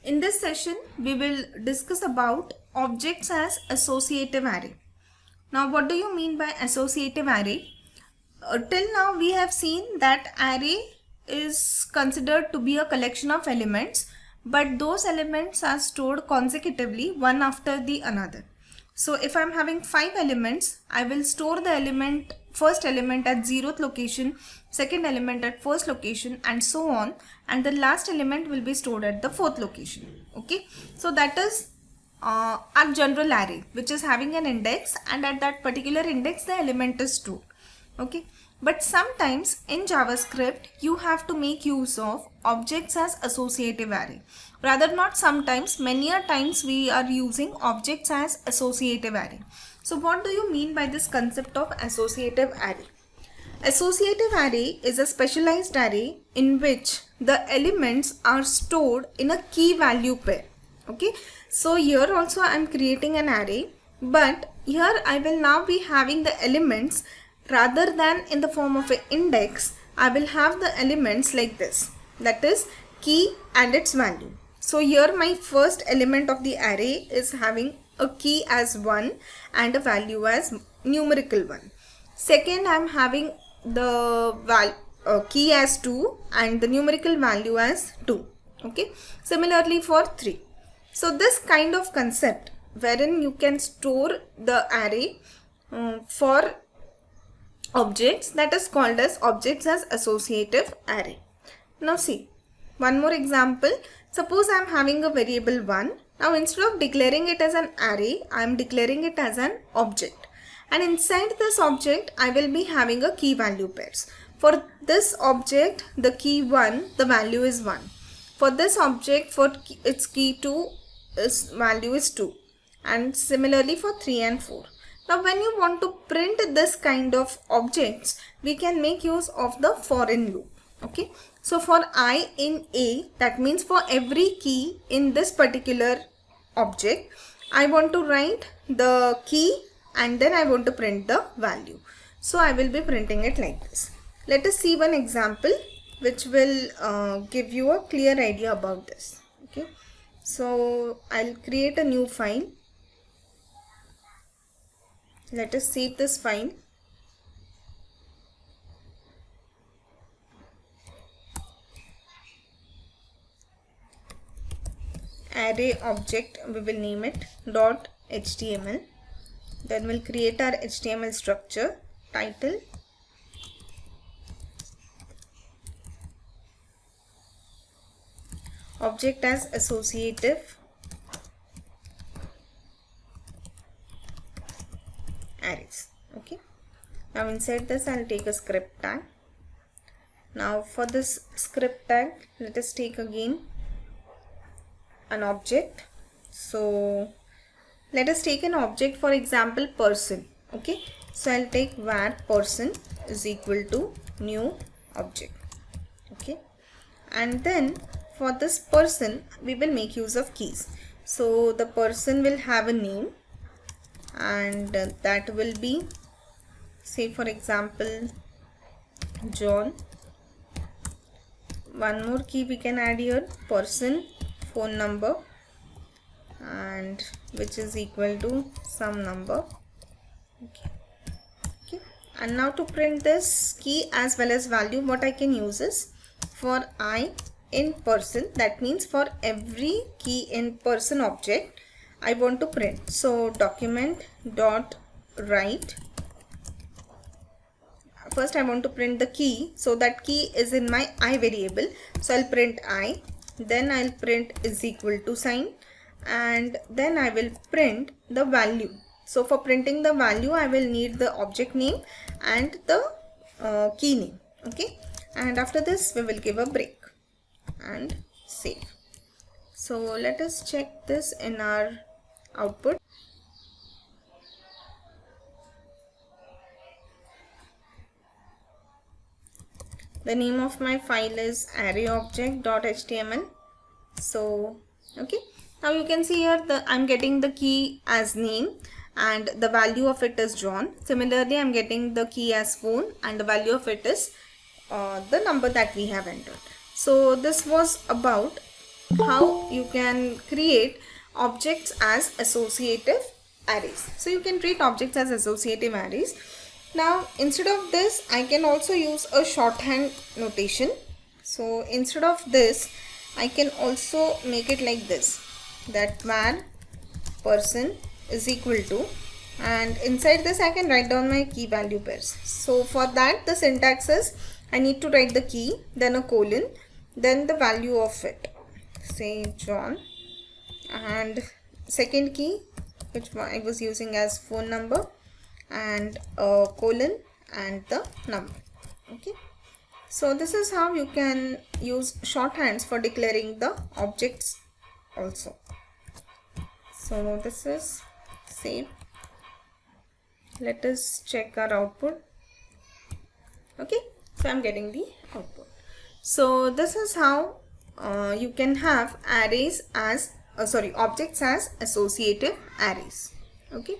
In this session, we will discuss about objects as associative array. Now, what do you mean by associative array? Till now, we have seen that array is considered to be a collection of elements, but those elements are stored consecutively one after the another. So, if I am having 5 elements, I will store the first element at 0th location, second element at first location, and so on, and the last element will be stored at the 4th location. Okay, so that is our general array, which is having an index, and at that particular index the element is stored. Okay, but sometimes in JavaScript you have to make use of objects as associative array. Rather, not sometimes, many a times we are using objects as associative array. So what do you mean by this concept of associative array? Associative array is a specialized array in which the elements are stored in a key value pair. Okay, so here also I am creating an array, but here I will now be having the elements rather than in the form of an index. I will have the elements like this, that is key and its value. So here my first element of the array is having a key as 1 and a value as numerical 1. Second, I am having the key as 2 and the numerical value as 2. Okay, similarly for 3. So this kind of concept wherein you can store the array for objects, that is called as objects as associative array. Now see, one more example. Suppose I am having a variable 1. Now instead of declaring it as an array, I am declaring it as an object. And inside this object, I will be having a key value pairs. For this object, the key 1, the value is 1. For this object, for its key 2, its value is 2. And similarly for 3 and 4. Now when you want to print this kind of objects, we can make use of the for in loop. Okay, so for I in A, that means for every key in this particular object, I want to write the key and then I want to print the value. So I will be printing it like this. Let us see one example which will give you a clear idea about this. Okay, so I'll create a new file. Let us save this file. Array object, we will name it .html. Then we'll create our HTML structure, title, object as associative arrays. Okay, now inside this I'll take a script tag. Now for this script tag, let us take again an object. So let us take an object, for example person. Okay, so I'll take var person is equal to new object. Okay, and then for this person we will make use of keys. So the person will have a name, and that will be, say for example, John. One more key we can add here, person phone number, and which is equal to some number. Okay, and now to print this key as well as value, what I can use is for I in person, that means for every key in person object I want to print. So document dot write, first I want to print the key, so that key is in my I variable, so I'll print I, then I'll print is equal to sign, and then I will print the value. So for printing the value I will need the object name and the key name. Okay, and after this we will give a break and save. So let us check this in our output. The name of my file is arrayobject.html. So okay, now you can see here I'm getting the key as name and the value of it is John. Similarly, I'm getting the key as phone and the value of it is the number that we have entered. So this was about how you can create objects as associative arrays. So you can treat objects as associative arrays. Now instead of this, I can also use a shorthand notation. So instead of this, I can also make it like this, that var person is equal to, and inside this I can write down my key value pairs. So for that, the syntax is, I need to write the key, then a colon, then the value of it, say John, and second key which I was using as phone number, and a colon and the number. Okay, so this is how you can use shorthands for declaring the objects also. So this is save. Let us check our output. Okay, so I'm getting the output. So this is how you can have arrays as objects as associative arrays. Okay.